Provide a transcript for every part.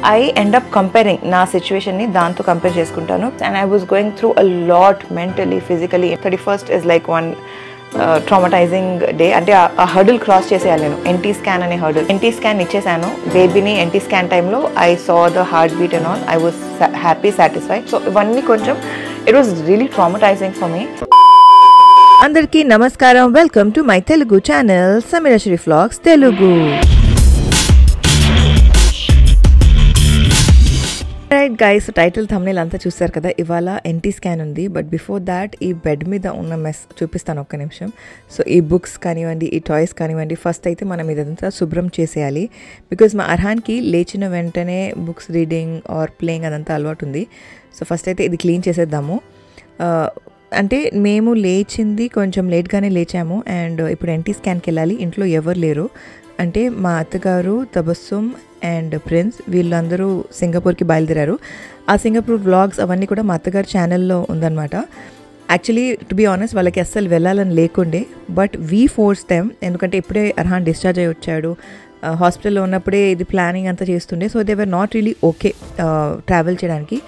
I end up comparing నా సిచ్యువేషన్ని దాంతో కంపేర్ చేసుకుంటాను. And I was going through a lot mentally, physically. 31st is like one ట్రామటైజింగ్ day. అంటే ఆ hurdle cross చేసేయాలి నేను. ఎన్టీ స్కాన్ అనే హర్డిల్. ఎన్టీ స్కాన్ ఇచ్చేసాను బేబీని. ఎన్టీ స్కాన్ టైంలో I saw the heart beat and all. I was happy, satisfied. So ఇవన్నీ కొంచెం it was really traumatizing for me. అందరికీ నమస్కారం. Welcome to my Telugu channel Sameerasri vlogs Telugu. Right guys, title thumbnail అంతా చూస్తారు కదా. ఇవాళ ఎన్టీ స్కాన్ ఉంది. బట్ బిఫోర్ దాట్ ఈ బెడ్ మీద ఉన్న మెస్ చూపిస్తాను ఒక్క నిమిషం. సో ఈ బుక్స్ కానివ్వండి, ఈ టాయ్స్ కానివ్వండి, ఫస్ట్ అయితే మనం ఇదంతా శుభ్రం చేసేయాలి. బికాజ్ మా అర్హాన్కి లేచిన వెంటనే బుక్స్ రీడింగ్ ఆర్ ప్లేయింగ్ అదంతా అలవాటు ఉంది. సో ఫస్ట్ అయితే ఇది క్లీన్ చేసేద్దాము. అంటే మేము లేచింది కొంచెం లేట్గానే లేచాము. అండ్ ఇప్పుడు ఎన్టీ స్కాన్కి వెళ్ళాలి. ఇంట్లో ఎవరు లేరు. అంటే మా అత్తగారు, తబస్సుమ్ అండ్ ప్రిన్స్ వీళ్ళందరూ సింగపూర్కి బయలుదేరారు. ఆ సింగపూర్ వ్లాగ్స్ అవన్నీ కూడా మా అత్తగారు ఛానల్లో ఉందన్నమాట. యాక్చువల్లీ టు బీ ఆనెస్ట్ వాళ్ళకి అస్సలు వెళ్ళాలని లేకుండే, బట్ వీ ఫోర్స్ దెమ్. ఎందుకంటే ఇప్పుడే అర్హాన్ డిశ్చార్జ్ అయ్యి వచ్చాడు. హాస్పిటల్లో ఉన్నప్పుడే ఇది ప్లానింగ్ అంతా చేస్తుండే. So they were not really okay travel చేయడానికి.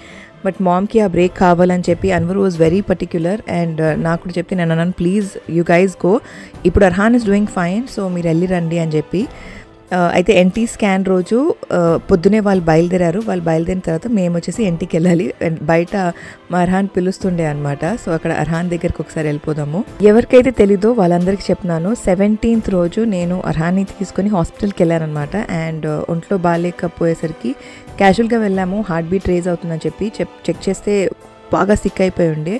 బట్ మామ్కి ఆ బ్రేక్ కావాలని చెప్పి Anwar was very particular. And నాకు కూడా చెప్తే నేను అన్నాను, ప్లీజ్ యూ గైజ్ గో, ఇప్పుడు Arhan is doing fine, so మీరు వెళ్ళి రండి అని చెప్పి. అయితే ఎన్టీ స్కాన్ రోజు పొద్దునే వాళ్ళు బయలుదేరారు. వాళ్ళు బయలుదేరిన తర్వాత మేము వచ్చేసి ఎన్టీకి వెళ్ళాలి. బయట మా అర్హాన్ పిలుస్తుండే అనమాట. సో అక్కడ అర్హాన్ దగ్గరికి ఒకసారి వెళ్ళిపోదాము. ఎవరికైతే తెలీదో వాళ్ళందరికీ చెప్తున్నాను, 17th రోజు నేను అర్హాన్ని తీసుకొని హాస్పిటల్కి వెళ్ళాను అనమాట. అండ్ ఒంట్లో బాగాలేకపోయేసరికి క్యాజువల్గా వెళ్ళాము. హార్ట్ బీట్ రేజ్ అవుతుందని చెప్పి చెక్ చేస్తే బాగా సిక్ అయిపోయి ఉండే.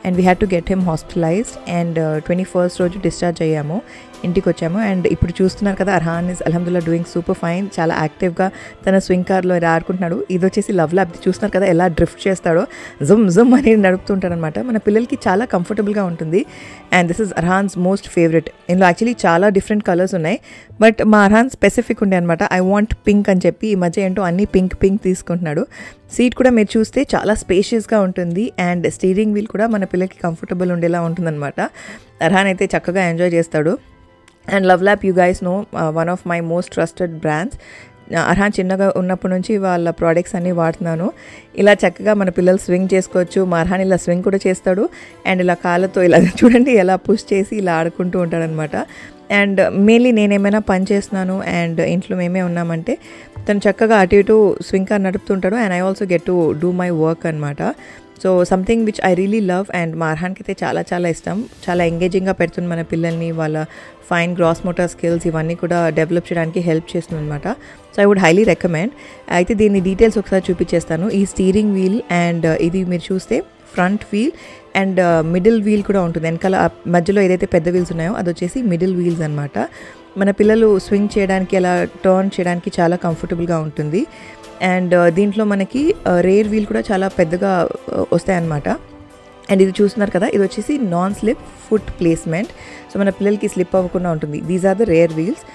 And we had to get him hospitalised. And 21st రోజు డిశ్చార్జ్ అయ్యాము, ఇంటికి వచ్చాము. అండ్ ఇప్పుడు చూస్తున్నారు కదా, అర్హాన్ ఇస్ అల్హమ్దుల్లా డూయింగ్ సూపర్ ఫైన్. చాలా యాక్టివ్గా తన స్వింగ్ కార్లో ఇలా ఆడుకుంటున్నాడు. ఇది వచ్చేసి లవ్ ల్యాబ్. చూస్తున్నారు కదా ఎలా డ్రిఫ్ట్ చేస్తాడో, జుమ్ జుమ్ అని నడుపుతుంటాడు అనమాట. మన పిల్లలకి చాలా కంఫర్టబుల్గా ఉంటుంది. And this is Arhan's most favourite. ఇందులో యాక్చువల్లీ చాలా డిఫరెంట్ కలర్స్ ఉన్నాయి, బట్ మా అర్హాన్ స్పెసిఫిక్ ఉండే అనమాట. ఐ వాంట్ పింక్ అని చెప్పి ఈ మధ్య ఏంటో అన్ని పింక్ తీసుకుంటున్నాడు. సీట్ కూడా మీరు చూస్తే చాలా స్పేషియస్గా ఉంటుంది. అండ్ స్టీరింగ్ వీల్ కూడా మన పిల్లలకి కంఫర్టబుల్ ఉండేలా ఉంటుందన్నమాట. అర్హాన్ అయితే చక్కగా ఎంజాయ్ చేస్తాడు. And LuvLap, you guys know, one of my most trusted brands. Arhan చిన్నగా ఉన్నప్పటి నుంచి వాళ్ళ ప్రోడక్ట్స్ అన్నీ వాడుతున్నాను. ఇలా చక్కగా మన పిల్లలు స్వింగ్ చేసుకోవచ్చు. మా అర్హాన్ ఇలా స్వింగ్ కూడా చేస్తాడు. అండ్ ఇలా కాళ్ళతో ఇలా చూడండి ఎలా పుష్ చేసి ఇలా ఆడుకుంటూ ఉంటాడనమాట. అండ్ మెయిన్లీ నేనేమైనా పని చేస్తున్నాను అండ్ ఇంట్లో మేమే ఉన్నామంటే తను చక్కగా అటు ఇటు స్వింగ్ కార్ నడుపుతుంటాడు. And I also get to do my work అనమాట. So something which I really love. And మా అర్హాన్కి అయితే చాలా చాలా ఇష్టం. చాలా ఎంగేజింగ్గా పెడుతుంది మన పిల్లల్ని. వాళ్ళ ఫైన్ గ్రాస్ మోటార్ స్కిల్స్ ఇవన్నీ కూడా డెవలప్ చేయడానికి హెల్ప్ చేస్తుంది అనమాట. So I would highly recommend. అయితే దీని డీటెయిల్స్ ఒకసారి చూపించేస్తాను. ఈ స్టీరింగ్ వీల్ అండ్ ఇది మీరు చూస్తే front wheel and middle wheel కూడా ఉంటుంది. వెనకాల మధ్యలో ఏదైతే పెద్ద వీల్స్ ఉన్నాయో అది వచ్చేసి మిడిల్ వీల్స్ అనమాట. మన పిల్లలు స్వింగ్ చేయడానికి అలా టర్న్ చేయడానికి చాలా కంఫర్టబుల్గా ఉంటుంది. అండ్ దీంట్లో మనకి రేర్ వీల్ కూడా చాలా పెద్దగా వస్తాయన్నమాట. అండ్ ఇది చూస్తున్నారు కదా, ఇది వచ్చేసి non slip foot placement. So మన పిల్లలకి స్లిప్ అవ్వకుండా ఉంటుంది. These are the rear wheels.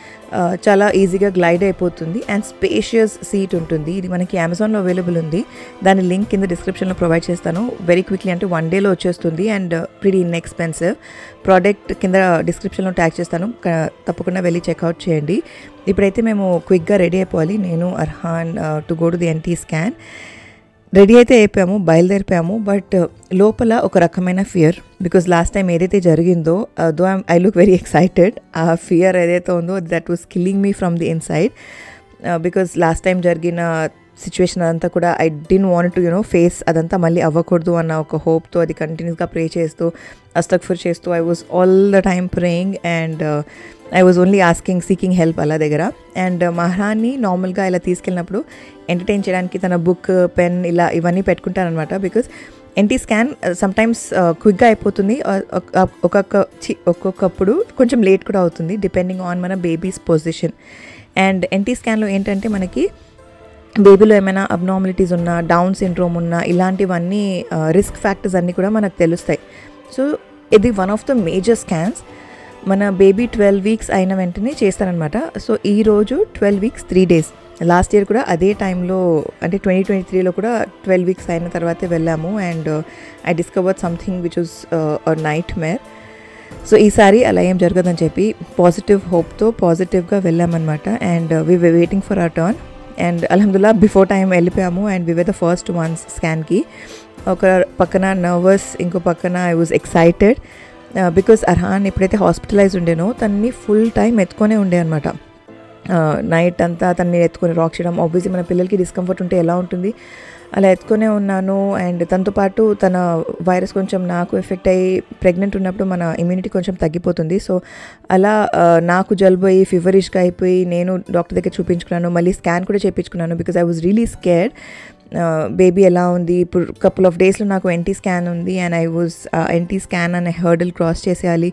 చాలా ఈజీగా గ్లైడ్ అయిపోతుంది. అండ్ స్పేషియస్ సీట్ ఉంటుంది. ఇది మనకి అమెజాన్లో అవైలబుల్ ఉంది. దాని లింక్ కింద డిస్క్రిప్షన్లో ప్రొవైడ్ చేస్తాను. వెరీ క్విక్లీ, అంటే 1 డేలో వచ్చేస్తుంది. And pretty inexpensive. ప్రోడక్ట్ కింద డిస్క్రిప్షన్లో ట్యాగ్ చేస్తాను, తప్పకుండా వెళ్ళి చెక్అవుట్ చేయండి. ఇప్పుడైతే మేము క్విక్గా రెడీ అయిపోవాలి, నేను Arhan, to go to the NT scan. Ready అయితే అయిపోయాము, బయలుదేరిపోయాము. బట్ లోపల ఒక రకమైన ఫియర్. బికాజ్ లాస్ట్ టైం ఏదైతే జరిగిందో, though I look very excited. ఆ ఫియర్ ఏదైతే ఉందో that was killing me from the inside. Because last time జరిగిన సిచ్యువేషన్ అదంతా కూడా I didn't want to face. అదంతా మళ్ళీ అవ్వకూడదు అన్న ఒక హోప్తో అది కంటిన్యూస్గా ప్రే చేస్తూ, అస్తగ్ఫిర్ చేస్తూ I was all the time praying. And I was only seeking help అలా దగ్గర. అండ్ మా అర్హాన్ని నార్మల్గా ఇలా తీసుకెళ్ళినప్పుడు ఎంటర్టైన్ చేయడానికి తన బుక్, పెన్ ఇలా ఇవన్నీ బికాజ్ ఎన్టీ స్కాన్ సమ్టైమ్స్ క్విక్గా అయిపోతుంది, ఒక్కొక్కప్పుడు కొంచెం లేట్ కూడా అవుతుంది డిపెండింగ్ ఆన్ మన బేబీస్ పొజిషన్. అండ్ ఎన్టీ స్కాన్లో ఏంటంటే మనకి బేబీలో ఏమైనా అబ్నార్మాలిటీస్ ఉన్నా, డౌన్ సిండ్రోమ్ ఉన్నా, ఇలాంటివన్నీ రిస్క్ ఫ్యాక్టర్స్ అన్నీ కూడా మనకు తెలుస్తాయి. సో ఇది one of the major scans. మన బేబీ 12 weeks అయిన వెంటనే చేస్తారనమాట. సో ఈరోజు 12 weeks 3 days. లాస్ట్ ఇయర్ కూడా అదే టైంలో, అంటే 2023లో కూడా 12 weeks అయిన తర్వాతే వెళ్ళాము. And I discovered something which was a nightmare. So ఈసారి అలా ఏం జరగదని చెప్పి పాజిటివ్ హోప్తో పాజిటివ్గా వెళ్ళామన్నమాట. And we were waiting for our turn. And అల్హమ్దుల్లా బిఫోర్ టైం వెళ్ళిపోయాము and we were the first ones స్కాన్కి. ఒక పక్కన నర్వస్, ఇంకో పక్కన I was excited because Arhaan ఎప్పుడైతే హాస్పిటలైజ్ ఉండేనో తనని ఫుల్ టైం ఎత్తుకొనే ఉండే అనమాట. నైట్ అంతా తనని ఎత్తుకొని రాక్ చేయడం, ఆబ్వియస్లీ మన పిల్లలకి డిస్కంఫర్ట్ ఉంటే ఎలా ఉంటుంది, అలా ఎత్తుకొనే ఉన్నాను. అండ్ తనతో పాటు తన వైరస్ కొంచెం నాకు ఎఫెక్ట్ అయ్యి ప్రెగ్నెంట్ ఉన్నప్పుడు మన ఇమ్యూనిటీ కొంచెం తగ్గిపోతుంది. సో అలా నాకు జలుబు అయ్యి ఫీవరిష్గా అయిపోయి నేను డాక్టర్ దగ్గర చూపించుకున్నాను, మళ్ళీ స్కాన్ కూడా చేయించుకున్నాను because I was really scared. Baby ఎలా ఉంది, ఇప్పుడు కపుల్ ఆఫ్ డేస్లో నాకు ఎన్టీ స్కాన్ ఉంది and I was NT scan అనే హర్డల్ క్రాస్ చేసేయాలి,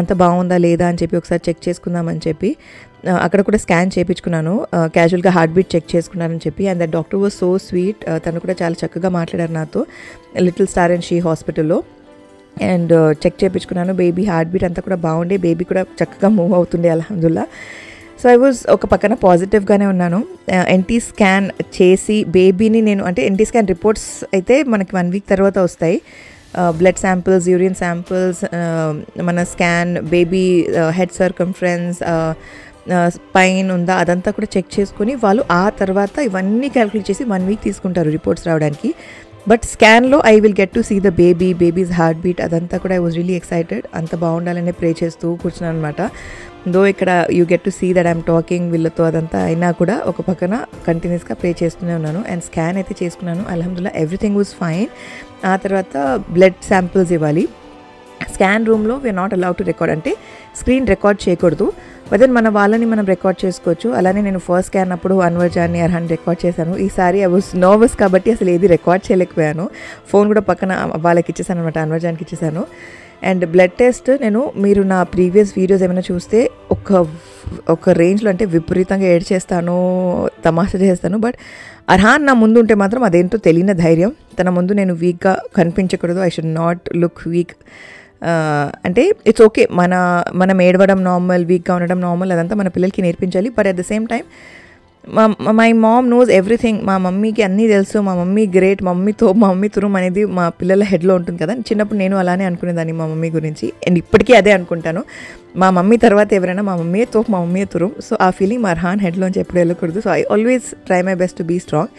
అంత బాగుందా లేదా అని చెప్పి ఒకసారి చెక్ చేసుకుందామని చెప్పి అక్కడ కూడా స్కాన్ చేయించుకున్నాను. క్యాజువల్గా హార్ట్ బీట్ చెక్ చేసుకున్నానని చెప్పి. And that doctor was so sweet, తను కూడా చాలా చక్కగా మాట్లాడారు నాతో లిటిల్ స్టార్ అండ్ షీ హాస్పిటల్లో. అండ్ చెక్ చేయించుకున్నాను, బేబీ హార్ట్ బీట్ అంతా కూడా బాగుండే, బేబీ కూడా చక్కగా మూవ్ అవుతుండే అల్హమ్దుల్లా. సో ఐ వాజ్ ఒక పక్కన పాజిటివ్గానే ఉన్నాను. ఎన్టీ స్కాన్ చేసి బేబీని నేను, అంటే ఎన్టీ స్కాన్ రిపోర్ట్స్ అయితే మనకి 1 వీక్ తర్వాత వస్తాయి. బ్లడ్ శాంపిల్స్, యూరిన్ శాంపిల్స్, మన scan, baby head circumference, pine ఉందా అదంతా కూడా చెక్ చేసుకొని వాళ్ళు ఆ తర్వాత ఇవన్నీ క్యాలిక్యులేట్ చేసి 1 వీక్ తీసుకుంటారు రిపోర్ట్స్ రావడానికి. బట్ స్కాన్లో I will get to see the baby's heart beat అదంతా కూడా ఐ వాజ్ రియలీ ఎక్సైటెడ్. అంత బాగుండాలనే ప్రే చేస్తూ కూర్చున్నాను అనమాట. దో ఇక్కడ you get to see that I'm talking వీళ్ళతో అదంతా అయినా కూడా ఒక పక్కన కంటిన్యూస్గా ప్రే చేస్తూనే ఉన్నాను. అండ్ స్కాన్ అయితే చేసుకున్నాను, అల్హమ్దుల్లా ఎవ్రీథింగ్ వాజ్ ఫైన్. ఆ తర్వాత బ్లడ్ శాంపిల్స్ ఇవ్వాలి. స్కాన్ రూమ్లో we're not allowed to record, అంటే స్క్రీన్ రికార్డ్ చేయకూడదు, బట్ దెన్ మన వాళ్ళని మనం రికార్డ్ చేసుకోవచ్చు. అలానే నేను ఫస్ట్ స్కాన్ అప్పుడు అన్వర్ జాన్ని అర్హాన్ రికార్డ్ చేశాను. ఈసారి ఐ వాజ్ నర్వస్ కాబట్టి అసలు ఏది రికార్డ్ చేయలేకపోయాను. ఫోన్ కూడా పక్కన వాళ్ళకి ఇచ్చేసాను అనమాట, అన్వర్ జాన్కి ఇచ్చేసాను. అండ్ బ్లడ్ టెస్ట్ మీరు నా ప్రీవియస్ వీడియోస్ ఏమైనా చూస్తే ఒక రేంజ్లో అంటే విపరీతంగా ఏడ్ చేస్తాను, తమాషా చేస్తాను. బట్ అర్హాన్ నా ముందు ఉంటే మాత్రం అదేంటో తెలియని ధైర్యం. తన ముందు నేను వీక్గా కనిపించకూడదు, I should not look weak. అంటే ఇట్స్ ఓకే, మనం ఏడవడం నార్మల్, వీక్గా ఉండడం నార్మల్, అదంతా మన పిల్లలకి నేర్పించాలి. But at the same time my mom knows everything. మా మమ్మీకి అన్నీ తెలుసు, మా మమ్మీ గ్రేట్, మా మమ్మీ తురుమ్ అనేది మా పిల్లల హెడ్లో ఉంటుంది కదా. చిన్నప్పుడు నేను అలానే అనుకునేదాన్ని మా మమ్మీ గురించి, అండ్ ఇప్పటికీ అదే అనుకుంటాను. మా మమ్మీ తర్వాత ఎవరైనా మా మమ్మీ తురుమ్. సో ఆ ఫీలింగ్ మా అర్హాన్ హెడ్లోంచి ఎప్పుడు వెళ్ళకూడదు. So I always try my best to be strong.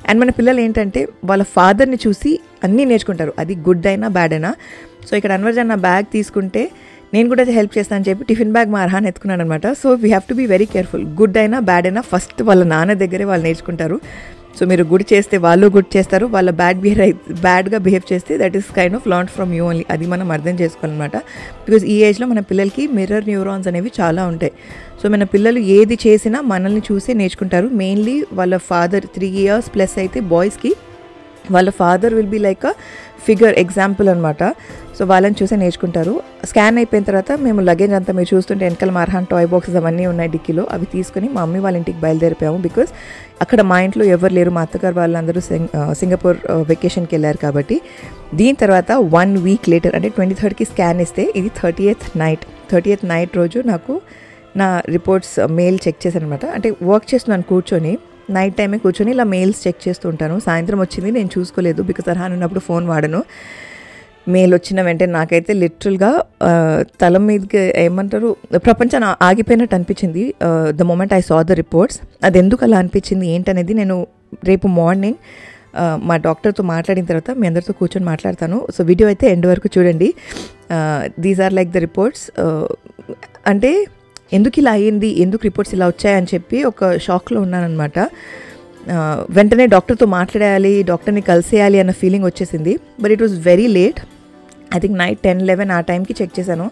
And మన పిల్లలు ఏంటంటే వాళ్ళ ఫాదర్ని చూసి అన్నీ నేర్చుకుంటారు, అది గుడ్ అయినా బ్యాడ్ అయినా. సో ఇక్కడ అన్వర్ జాన్ నా బ్యాగ్ తీసుకుంటే నేను కూడా హెల్ప్ చేస్తానని చెప్పి టిఫిన్ బ్యాగ్ మా అర్హాన్ ఎత్తుకున్నాను అనమాట. So we have to be very careful. Good అయినా బ్యాడ్ అయినా ఫస్ట్ వాళ్ళ నాన్న దగ్గరే వాళ్ళు నేర్చుకుంటారు. సో మీరు గుడ్ చేస్తే వాళ్ళు గుడ్ చేస్తారు, వాళ్ళ బ్యాడ్గా బిహేవ్ చేస్తే that is kind of learn from you only. అది మనం అర్థం చేసుకోవాలన్నమాట. బికాజ్ ఈ ఏజ్లో మన పిల్లలకి మిర్రర్ న్యూరాన్స్ అనేవి చాలా ఉంటాయి. సో మన పిల్లలు ఏది చేసినా మనల్ని చూసే నేర్చుకుంటారు. మెయిన్లీ వాళ్ళ ఫాదర్ 3 years ప్లస్ అయితే బాయ్స్కి వాళ్ళ father will be like a figure, example అనమాట. సో వాళ్ళని చూసే నేర్చుకుంటారు. స్కాన్ అయిపోయిన తర్వాత మేము లగేజ్ అంతా మీరు చూస్తుంటే వెనకాల మా అర్హాన్ టాయ్ బాక్సెస్ అవన్నీ ఉన్నాయి డిక్కీలో, అవి తీసుకుని మా మమ్మీ వాళ్ళ ఇంటికి బయలుదేరిపోయాము. బికాజ్ అక్కడ మా ఇంట్లో ఎవరు లేరు, మా అత్తగారు వాళ్ళందరూ సింగపూర్ వెకేషన్కి వెళ్ళారు కాబట్టి. దీని తర్వాత 1 week లేటర్ అంటే 23rd స్కాన్ ఇస్తే ఇది 30th నైట్ రోజు నాకు నా రిపోర్ట్స్ మెయిల్ చెక్ చేశాను అనమాట. అంటే వర్క్ చేస్తున్నాను కూర్చొని, నైట్ టైమే కూర్చొని ఇలా మెయిల్స్ చెక్ చేస్తూ ఉంటాను. సాయంత్రం వచ్చింది, నేను చూసుకోలేదు బికాజ్ అర్హాన్ ఉన్నప్పుడు ఫోన్ వాడను. మెయిల్ వచ్చిన వెంటనే నాకైతే లిటరల్గా తల మీదకి ఏమంటారు ప్రపంచం ఆగిపోయినట్టు అనిపించింది. The moment I saw the reports. అది ఎందుకు అలా అనిపించింది ఏంటనేది నేను రేపు మార్నింగ్ మా డాక్టర్తో మాట్లాడిన తర్వాత మీ అందరితో కూర్చొని మాట్లాడతాను. సో వీడియో అయితే ఎండ్ వరకు చూడండి. These are like the reports. అంటే ఎందుకు ఇలా అయ్యింది, ఎందుకు రిపోర్ట్స్ ఇలా వచ్చాయని చెప్పి ఒక షాక్లో ఉన్నానన్నమాట. వెంటనే డాక్టర్తో మాట్లాడాలి, డాక్టర్ని కలిసేయాలి అన్న ఫీలింగ్ వచ్చేసింది. But it was very late. I think night 10-11 ఆ టైంకి చెక్ చేశాను.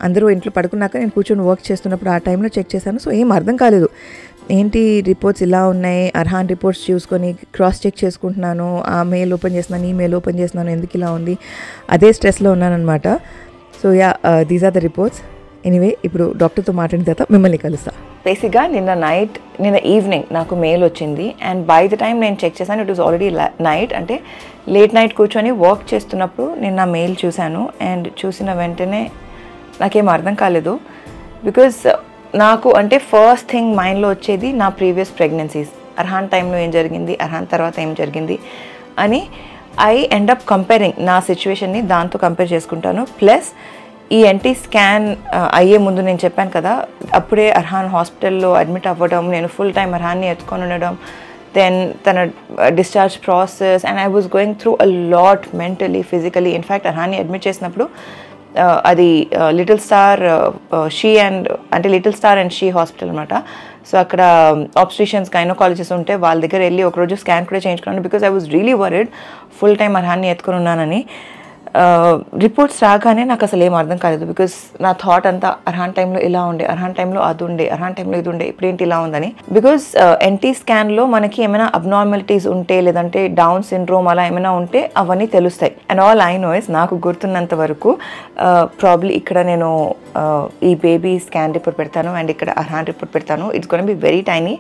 అందరూ ఇంట్లో పడుకున్నాక నేను కూర్చొని వర్క్ చేస్తున్నప్పుడు ఆ టైంలో చెక్ చేశాను. సో ఏం అర్థం కాలేదు, ఏంటి రిపోర్ట్స్ ఇలా ఉన్నాయి. అర్హాన్ రిపోర్ట్స్ చూసుకొని క్రాస్ చెక్ చేసుకుంటున్నాను, ఆ మెయిల్ ఓపెన్ చేస్తున్నాను, ఈ మెయిల్ ఓపెన్ చేస్తున్నాను, ఎందుకు ఇలా ఉంది, అదే స్ట్రెస్లో ఉన్నానన్నమాట. So yeah, these are the reports. Anyway ఇప్పుడు డాక్టర్తో మాట్లాడిన తర్వాత మిమ్మల్ని కలుస్తా. బేసిక్గా నిన్న ఈవినింగ్ నాకు మెయిల్ వచ్చింది. అండ్ బై ద టైం నేను చెక్ చేశాను, ఇట్ వాజ్ ఆల్రెడీ నైట్. అంటే లేట్ నైట్ కూర్చొని వర్క్ చేస్తున్నప్పుడు నేను నా మెయిల్ చూశాను. అండ్ చూసిన వెంటనే నాకేం అర్థం కాలేదు. బికాజ్ నాకు అంటే ఫస్ట్ థింగ్ మైండ్లో వచ్చేది నా ప్రీవియస్ ప్రెగ్నెన్సీస్, అర్హాన్ టైంలో ఏం జరిగింది, అర్హాన్ తర్వాత ఏం జరిగింది అని ఐ ఎండ్ అప్ కంపేరింగ్ నా సిచ్యువేషన్ని దాంతో కంపేర్ చేసుకుంటాను. ప్లస్ ఈ ఎన్టీ స్కాన్ అయ్యే ముందు నేను చెప్పాను కదా, అప్పుడే అర్హాన్ హాస్పిటల్లో అడ్మిట్ అవ్వడం, నేను ఫుల్ టైం అర్హాన్ని ఎత్తుకొని ఉండడం, దెన్ తన discharge process, and I was going through a lot mentally, physically. In fact అర్హాన్ని అడ్మిట్ చేసినప్పుడు అది little star and she hospital అనమాట. సో అక్కడ ఆబ్స్ట్రిషన్స్ గైనోకాలజిస్ట్ ఉంటే వాళ్ళ దగ్గర వెళ్ళి ఒకరోజు స్కాన్ కూడా చేయించుకున్నాను, because I was really worried full time అర్హాన్ని ఎత్తుకుని ఉన్నానని. రిపోర్ట్స్ రాగానే నాకు అసలు ఏం అర్థం కాలేదు, బికాస్ నా థాట్ అంతా అర్హాన్ టైంలో ఇలా ఉండే, అర్హాన్ టైంలో అది ఉండే, అర్హాన్ టైంలో ఇది ఉండే, ఇప్పుడేంటి ఇలా ఉందని. బికాస్ ఎన్టీ స్కాన్లో మనకి ఏమైనా అబ్నార్మాలిటీస్ ఉంటే, లేదంటే డౌన్ సిండ్రోమ్ అలా ఏమైనా ఉంటే అవన్నీ తెలుస్తాయి. And all I know is, నాకు గుర్తున్నంత వరకు ప్రాబ్లీ ఇక్కడ నేను ఈ బేబీ స్కాన్ రిపోర్ట్ పెడతాను అండ్ ఇక్కడ అర్హాన్ రిపోర్ట్ పెడతాను. It's gonna be very tiny,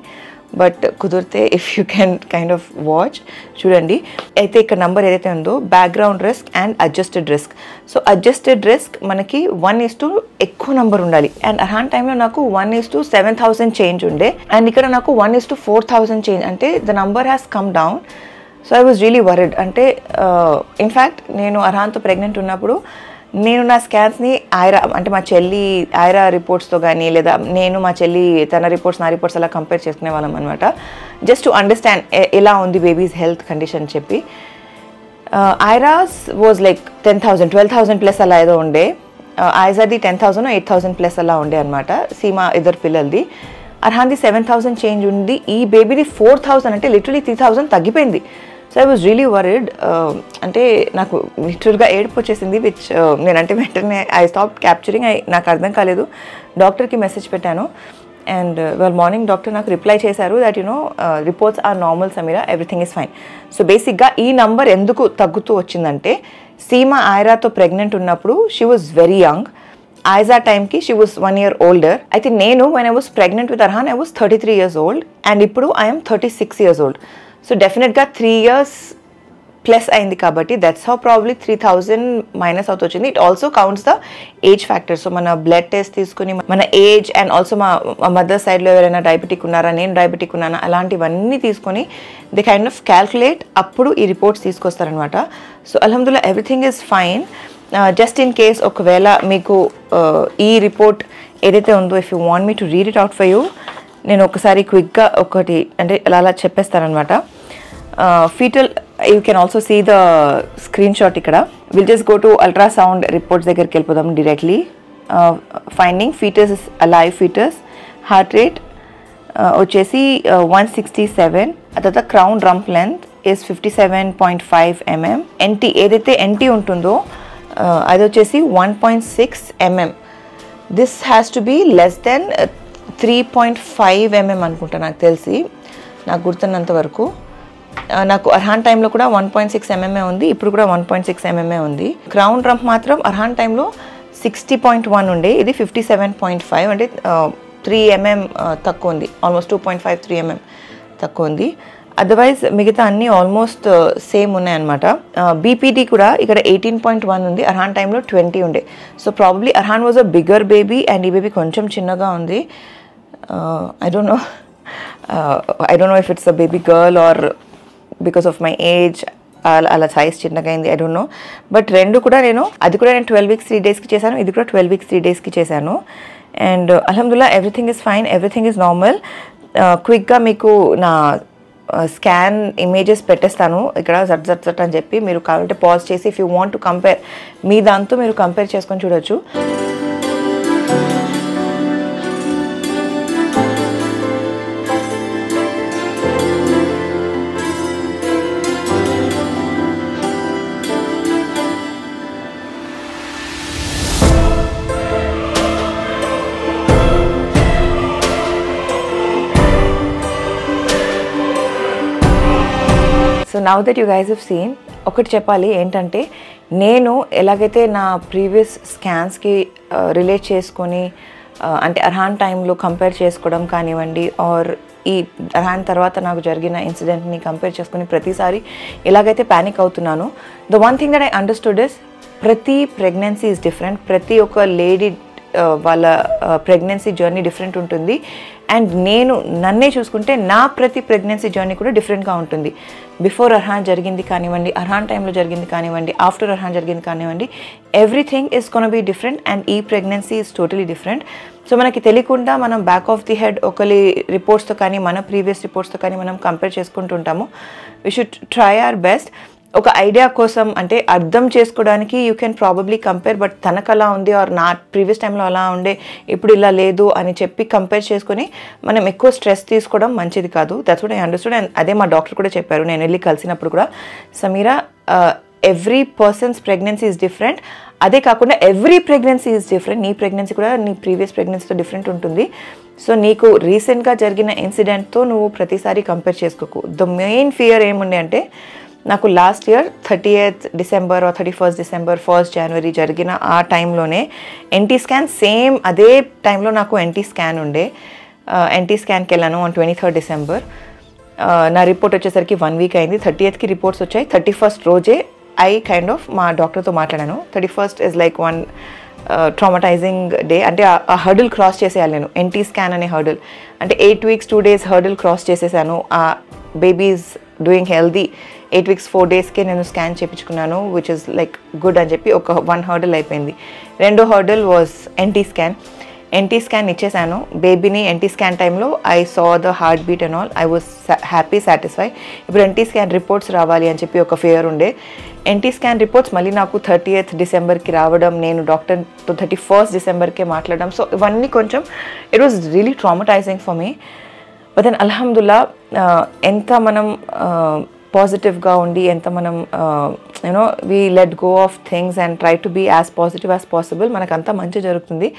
but కుదిరితే if you can kind of watch చూడండి. అయితే ఇక్కడ నెంబర్ ఏదైతే ఉందో background risk and adjusted risk. So adjusted risk మనకి 1:, ఎక్కువ నెంబర్ ఉండాలి. అండ్ అర్హాన్ టైంలో నాకు 1:7,000 చేంజ్ ఉండే, అండ్ ఇక్కడ నాకు 1:4,000 చేంజ్, అంటే the number has come down. So I was really worried. అంటే ఇన్ఫ్యాక్ట్ నేను అర్హాన్తో ప్రెగ్నెంట్ ఉన్నప్పుడు నేను నా స్కాన్స్ని అంటే మా చెల్లి ఐరా రిపోర్ట్స్తో కానీ, లేదా నేను మా చెల్లి తన రిపోర్ట్స్ నా రిపోర్ట్స్ అలా కంపేర్ చేసుకునే వాళ్ళం అనమాట, జస్ట్ టు అండర్స్టాండ్ ఎలా ఉంది బేబీస్ హెల్త్ కండిషన్ చెప్పి. ఐరాస్ వాజ్ లైక్ 10,000, 12,000 ప్లస్ అలా ఏదో ఉండే. ఐజాది 10,000, 8,000 ప్లస్ అలా ఉండే అనమాట, సీమా ఇద్దరు పిల్లలది. అర్హాన్ది 7,000 చేంజ్ ఉంది, ఈ బేబీది 4,000, అంటే లిటరలీ 3,000 తగ్గిపోయింది. So I was really worried. అంటే నాకు లిటరల్గా ఏడుపు వచ్చేసింది, విచ్ నేనంటే వెంటనే ఐ స్టాప్ క్యాప్చరింగ్. నాకు అర్థం కాలేదు, డాక్టర్కి మెసేజ్ పెట్టాను. అండ్ వాళ్ళ మార్నింగ్ డాక్టర్ నాకు రిప్లై చేశారు that reports are normal Sameera, everything is fine. So బేసిక్గా ఈ నంబర్ ఎందుకు తగ్గుతూ వచ్చిందంటే, సీమా ఐరాతో ప్రెగ్నెంట్ ఉన్నప్పుడు షీ వాజ్ వెరీ యంగ్, ఐజా టైంకి షీ వాజ్ 1 year older. అయితే నేను when I was pregnant with Arhan, I was 33 years old, and ఇప్పుడు ఐఎమ్ 36 years old. సో డెఫినెట్గా 3 years ప్లస్ అయింది కాబట్టి దట్స్ హౌ ప్రాబ్లీ 3,000 మైనస్ అవుతూ వచ్చింది. It also counts the age factor. So మన blood test తీసుకుని మన ఏజ్, అండ్ ఆల్సో మా మదర్ సైడ్లో ఎవరైనా డయాబెటిక్ ఉన్నారా, నేను డయాబెటిక్ ఉన్నానా, అలాంటివన్నీ తీసుకొని దే కైండ్ ఆఫ్ క్యాల్కులేట్, అప్పుడు ఈ రిపోర్ట్స్ తీసుకొస్తారనమాట. సో అల్హమ్దుల్లా everything is fine. Just in case ఒకవేళ మీకు ఈ రిపోర్ట్ ఏదైతే ఉందో, if you want me to read it out for you, నేను ఒకసారి క్విక్గా ఒకటి అంటే అలా చెప్పేస్తానమాట. Fetal, you can also see the screenshot ఇక్కడ. Will just go to ultrasound reports దగ్గరికి వెళ్ళిపోదాం directly. Finding fetus is alive fetus, heart rate వచ్చేసి 167, ఆ తర్వాత crown rump length is 57.5 mm. NT ఏదైతే ఎన్టీ ఉంటుందో అది వచ్చేసి 1.6 mm. This has to be less than 3.5 mm అనుకుంటా, నాకు తెలిసి, నాకు గుర్తున్నంత వరకు. నాకు అర్హాన్ టైంలో కూడా 1.6 mm ఉంది, ఇప్పుడు కూడా 1.6 mm ఉంది. క్రౌన్ రంప్ మాత్రం అర్హాన్ టైంలో 60.1 ఉండే, ఇది 57.5, అంటే 3 mm తక్కువ ఉంది, ఆల్మోస్ట్ 2.5-3 mm తక్కువ ఉంది. అదర్వైజ్ మిగతా అన్నీ ఆల్మోస్ట్ సేమ్ ఉన్నాయన్నమాట. బీపీటీ కూడా ఇక్కడ 18.1 ఉంది, అర్హాన్ టైంలో 20 ఉండే. So probably Arhan was a bigger baby, and ఈ బేబీ కొంచెం చిన్నగా ఉంది. I don't know if it's a baby girl or because of my age అలా సైజ్ చిన్నగా అయింది, ఐ డోంట్ నో. బట్ రెండు కూడా అది కూడా నేను 12 weeks 3 daysకి చేశాను, ఇది కూడా 12 weeks 3 daysకి చేశాను. అండ్ అల్హమ్దుల్లా everything is fine, everything is normal. క్విక్గా మీకు నా స్కాన్ ఇమేజెస్ పెట్టేస్తాను ఇక్కడ, జట్ అని చెప్పి మీరు కావాలంటే పాజ్ చేసి if you want to compare, మీ దాంతో మీరు కంపేర్ చేసుకొని చూడొచ్చు. So now that you guys have seen, ఒకటి చెప్పాలి ఏంటంటే, నేను ఎలాగైతే నా ప్రీవియస్ స్కాన్స్కి రిలేట్ చేసుకొని, అంటే అర్హాన్ టైంలో కంపేర్ చేసుకోవడం కానివ్వండి, ఆర్ ఈ అర్హాన్ తర్వాత నాకు జరిగిన ఇన్సిడెంట్ని కంపేర్ చేసుకుని ప్రతిసారి ఎలాగైతే ప్యానిక్ అవుతున్నానో, the one thing that I understood is ప్రతి ప్రెగ్నెన్సీ ఈజ్ డిఫరెంట్. ప్రతి ఒక్క లేడీ వాళ్ళ ప్రెగ్నెన్సీ జర్నీ డిఫరెంట్ ఉంటుంది. అండ్ నన్నే చూసుకుంటే నా ప్రతి ప్రెగ్నెన్సీ జర్నీ కూడా డిఫరెంట్గా ఉంటుంది. బిఫోర్ అర్హాన్ జరిగింది కానివ్వండి, అర్హాన్ టైంలో జరిగింది కానివ్వండి, ఆఫ్టర్ అర్హాన్ జరిగింది కానివ్వండి, everything is gonna be different. And ఈ pregnancy is totally different. So మనకి తెలియకుండా మనం బ్యాక్ ఆఫ్ ది హెడ్ ఒకరి రిపోర్ట్స్తో కానీ మన ప్రీవియస్ రిపోర్ట్స్తో కానీ మనం కంపేర్ చేసుకుంటుంటాము. We should try our best. ఒక ఐడియా కోసం, అంటే అర్థం చేసుకోవడానికి you can probably compare, but తనకు అలా ఉంది ఆర్ నా ప్రీవియస్ టైంలో అలా ఉండే ఇప్పుడు ఇలా లేదు అని చెప్పి కంపేర్ చేసుకొని మనం ఎక్కువ స్ట్రెస్ తీసుకోవడం మంచిది కాదు. That's what I understood. And అదే మా డాక్టర్ కూడా చెప్పారు నేను వెళ్ళి కలిసినప్పుడు కూడా, Sameera every persons pregnancy is different. అదే కాకుండా ఎవ్రీ ప్రెగ్నెన్సీ ఈజ్ డిఫరెంట్. నీ ప్రెగ్నెన్సీ కూడా నీ ప్రీవియస్ ప్రెగ్నెన్సీతో డిఫరెంట్ ఉంటుంది. సో నీకు రీసెంట్గా జరిగిన ఇన్సిడెంట్తో నువ్వు ప్రతిసారి కంపేర్ చేసుకోకు. ద మెయిన్ ఫియర్ ఏముండే అంటే, నాకు last year 30th December 31st December 1st జనవరి జరిగిన ఆ టైంలోనే ఎన్టీ స్కాన్ సేమ్ అదే టైంలో నాకు ఎన్టీ స్కాన్ ఉండే. ఎన్టీ స్కాన్కి వెళ్ళాను ఆన్ 23rd డిసెంబర్. నా రిపోర్ట్ వచ్చేసరికి 1 వీక్ అయింది. 30th రిపోర్ట్స్ వచ్చాయి. 31st రోజే మా డాక్టర్తో మాట్లాడాను. 31st is like one ట్రామటైజింగ్ day. అంటే ఆ హర్డిల్ క్రాస్ చేసేయాలి నేను, ఎన్టీ స్కాన్ అనే హర్డిల్. అంటే 8 weeks 2 days హర్డిల్ క్రాస్ చేసేసాను. ఆ బేబీస్ డూయింగ్ హెల్దీ 8 weeks 4 daysకే నేను స్కాన్ చేయించుకున్నాను, విచ్ ఇస్ లైక్ గుడ్ అని చెప్పి వన్ హర్డిల్ అయిపోయింది. రెండో hurdle was NT scan. NT scan ఇచ్చేసాను బేబీని. ఎన్టీ స్కాన్ టైంలో I saw the heart beat and all. I was happy, satisfy. ఇప్పుడు ఎన్టీ స్కాన్ రిపోర్ట్స్ రావాలి అని చెప్పి ఒక ఫియర్ ఉండే. ఎన్టీ స్కాన్ రిపోర్ట్స్ మళ్ళీ నాకు 30th డిసెంబర్కి రావడం, నేను డాక్టర్తో 31st డిసెంబర్కే మాట్లాడడం. సో ఇవన్నీ కొంచెం it was really traumatising for me. But then అల్హమ్దుల్లా ఎంత మనం పాజిటివ్గా ఉండి, ఎంత మనం you know we let go of things and try to be as positive as possible, మనకంతా మంచి జరుగుతుంది.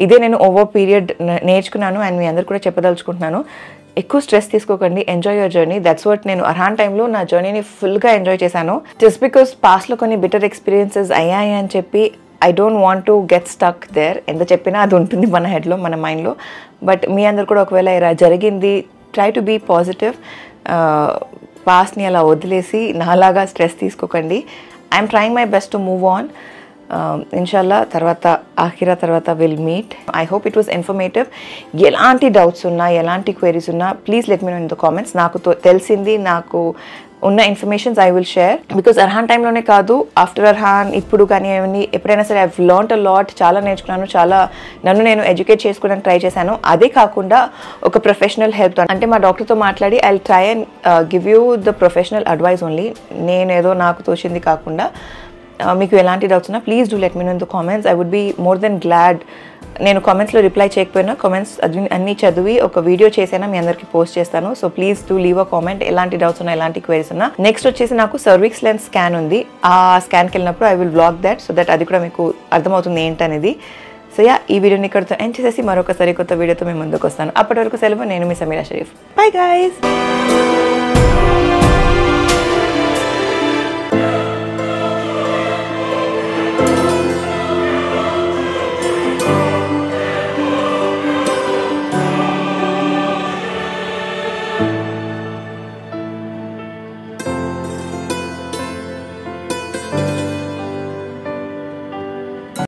ఇదే నేను ఓవర్ పీరియడ్ నేర్చుకున్నాను అండ్ మీ అందరు కూడా చెప్పదలుచుకుంటున్నాను. ఎక్కువ స్ట్రెస్ తీసుకోకండి, enjoy your journey. That's what నేను అర్హాన్ టైంలో నా జర్నీని ఫుల్గా ఎంజాయ్ చేశాను. జస్ట్ బికాస్ పాస్ట్లో కొన్ని బిటర్ ఎక్స్పీరియన్సెస్ అయ్యాయి అని చెప్పి I don't want to get stuck there. ఎంత చెప్పినా అది ఉంటుంది మన హెడ్లో, మన మైండ్లో. బట్ మీ అందరు కూడా ఒకవేళ ఇలా జరిగింది, ట్రై టు బీ పాజిటివ్. పాస్ట్ని అలా వదిలేసి నాలాగా స్ట్రెస్ తీసుకోకండి. I'm trying my best to move on. ఇన్షాల్లా ఆఖిరా తర్వాత will meet. I hope it was informative. ఎలాంటి డౌట్స్ ఉన్నా, ఎలాంటి క్వైరీస్ ఉన్నా please let me know in the comments. నాకు తెలిసింది, నాకు ఉన్న informations I will share. Because Arhaan టైంలోనే కాదు, ఆఫ్టర్ అర్హాన్, ఇప్పుడు కానీ ఎప్పుడైనా సరే ఐవ్ లర్న్డ్ అ లాట్. చాలా నేర్చుకున్నాను, చాలా నన్ను నేను ఎడ్యుకేట్ చేసుకోవడానికి ట్రై చేశాను. అదే కాకుండా ఒక ప్రొఫెషనల్ హెల్ప్తో, అంటే మా డాక్టర్తో మాట్లాడి I will try and give you the professional advice only. నేనేదో నాకు తోచింది కాకుండా. మీకు ఎలాంటి డౌట్స్ ఉన్నా please do let me know in the comments. I would be more than glad. నేను కామెంట్స్లో రిప్లై చేయకపోయినా కామెంట్స్ అన్నీ చదివి ఒక వీడియో చేసైనా మీ అందరికీ పోస్ట్ చేస్తాను. So please do leave a comment. ఎలాంటి డౌట్స్ ఉన్నా, ఎలాంటి క్వైరీస్ ఉన్నా. నెక్స్ట్ వచ్చేసి నాకు సర్విక్స్ లెన్స్ స్కాన్ ఉంది. ఆ స్కాన్కి వెళ్ళినప్పుడు I will vlog that, so that అది కూడా మీకు అర్థమవుతుంది ఏంటనేది. సో ఈ వీడియోని ఇక్కడితో ఎండ్ చేసేసి మరొకసారి కొత్త వీడియోతో మేము ముందుకు వస్తాను. అప్పటి వరకు సెలవు. నేను మీ సమీరా షరీఫ్. Bye guys.